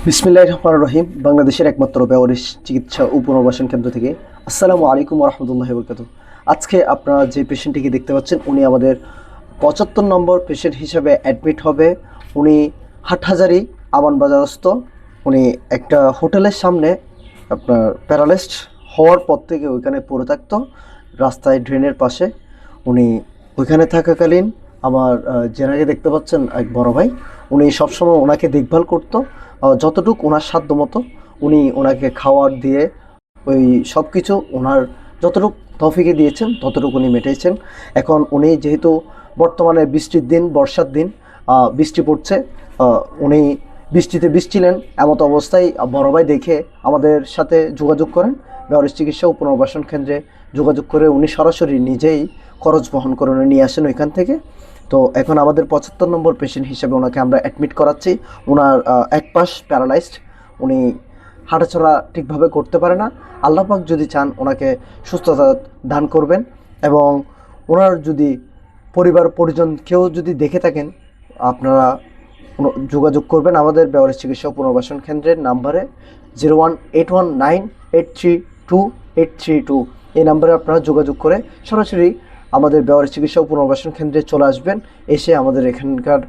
বিসমিল্লাহির রহমানির রহিম। বাংলাদেশের একমাত্র বেওয়ারিশ চিকিৎসা ও পুনর্বাসন কেন্দ্র থেকে আসসালামু আলাইকুম ওয়া রাহমাতুল্লাহি ওয়া বারাকাতুহু। আজকে আপনারা যে পেশেন্টটিকে দেখতে পাচ্ছেন উনি আমাদের ৭৫ নম্বর পেশেন্ট হিসেবে অ্যাডমিট হবে। উনি হাটহাজারী আবানবাজারস্থ। উনি একটা হোটেলের সামনে আপনার প্যারালাইজড হওয়ার পর থেকে ওইখানে পড়ে থাকতো রাস্তায় ড্রেনের পাশে। উনি ওইখানে থাকাকালীন আমার যেনাকে দেখতে পাচ্ছেন এক বড় ভাই, উনি সবসময় ওনাকে দেখভাল করতো যতটুকু ওনার সাধ্য মতো। উনি ওনাকে খাওয়ার দিয়ে ওই সব কিছু ওনার যতটুকু তৌফিকে দিয়েছেন ততটুকু উনি মেটাইছেন। এখন উনি যেহেতু বর্তমানে বৃষ্টির দিন, বর্ষার দিন, বৃষ্টি পড়ছে, উনি বৃষ্টিতে ভিজছিলেন। এমত অবস্থায় বড় ভাই দেখে আমাদের সাথে যোগাযোগ করেন। বেওয়ারিশ চিকিৎসা ও পুনর্বাসন কেন্দ্রে যোগাযোগ করে উনি সরাসরি নিজেই খরচ বহন করে উনি নিয়ে আসেন ওইখান থেকে। তো এখন আমাদের ৭৫ নম্বর পেশেন্ট হিসেবে ওনাকে আমরা অ্যাডমিট করাচ্ছি। ওনার এক পাশ প্যারালাইজড, উনি হাঁটাচলা ঠিকভাবে করতে পারে না। আল্লাহ পাক যদি চান ওনাকে সুস্থতা দান করবেন। এবং ওনার যদি পরিবার পরিজন কেউ যদি দেখে থাকেন, আপনারা যোগাযোগ করবেন আমাদের বেওয়ারিশ চিকিৎসা ও পুনর্বাসন কেন্দ্রের নাম্বারে 0181832832। এই নাম্বারে আপনারা যোগাযোগ করে সরাসরি আমাদের বেওয়ারিশ চিকিৎসা ও পুনর্বাসন কেন্দ্রে চলে আসবেন। এসে আমাদের এখানকার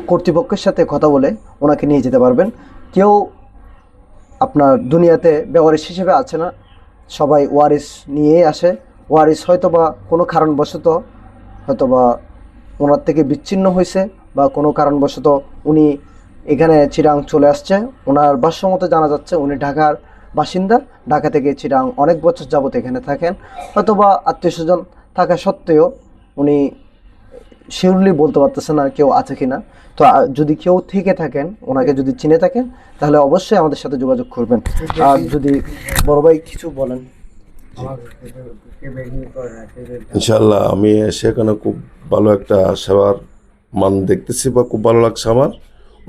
কর্তৃপক্ষের সাথে কথা বলে ওনাকে নিয়ে যেতে পারবেন। কেউ আপনার দুনিয়াতে বেওয়ারিশ হিসেবে আছে না, সবাই ওয়ারিশ নিয়েই আসে। ওয়ারিশ হয়তোবা কোনো কারণবশত হয়তোবা ওনার থেকে বিচ্ছিন্ন হয়েছে, বা কোনো কারণবশত উনি এখানে চিরাং চলে আসছে। ওনার ভাষ্যমতে জানা যাচ্ছে উনি ঢাকার বাসিন্দা, ঢাকা থেকে চিরাং অনেক বছর যাবত এখানে থাকেন। হয়তোবা আত্মীয় স্বজন থাকা সত্ত্বেও উনি শিওরলি বলতে পারতেছে না কেউ আছে কি না। তো যদি কেউ থেকে থাকেন, ওনাকে যদি চিনে থাকেন, তাহলে অবশ্যই আমাদের সাথে যোগাযোগ করবেন। আর যদি বড় ভাই কিছু বলেন। ইনশাল্লাহ আমি সেখানে খুব ভালো একটা সেবার মান দেখতেছি, বা খুব ভালো লাগছে আমার।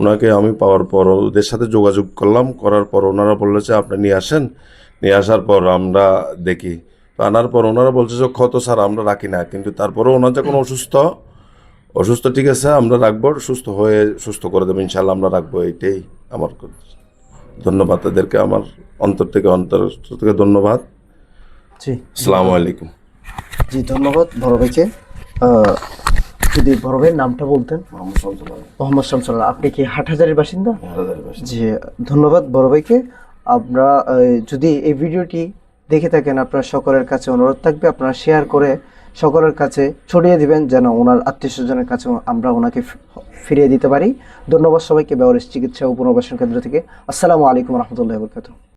ওনাকে আমি পাওয়ার পর ওদের সাথে যোগাযোগ করলাম, করার পর ওনারা বললো যে আপনি নিয়ে আসেন। নিয়ে আসার পর আমরা দেখি, তো আনার পর ওনারা বলছে যে ক্ষত স্যার আমরা রাখি না, কিন্তু তারপরেও ওনার যখন অসুস্থ ঠিক আছে আমরা রাখবো, সুস্থ হয়ে সুস্থ করে দেবো ইনশাল্লাহ, আমরা রাখবো। এইটাই আমার ধন্যবাদ তাদেরকে, আমার অন্তর থেকে ধন্যবাদ। জি, আসসালামু আলাইকুম। জি ধন্যবাদ বড় ভাইকে। যদি বড় ভাইয়ের নামটা বলতেন। মোহাম্মদ শামসুল্লাহ। আপনি কি হাটহাজারীর বাসিন্দা? জি, ধন্যবাদ বড় ভাইকে। আমরা যদি এই ভিডিওটি দেখে থাকেন, আপনার সকলের কাছে অনুরোধ থাকবে আপনারা শেয়ার করে সকলের কাছে ছড়িয়ে দিবেন, যেন ওনার আত্মীয় স্বজনের কাছে আমরা ওনাকে ফিরিয়ে দিতে পারি। ধন্যবাদ সবাইকে বেওয়ারিশ চিকিৎসা ও পুনর্বাসন কেন্দ্র থেকে। আসসালামু আলাইকুম রহমতুল্লাহ বরকাতুহু।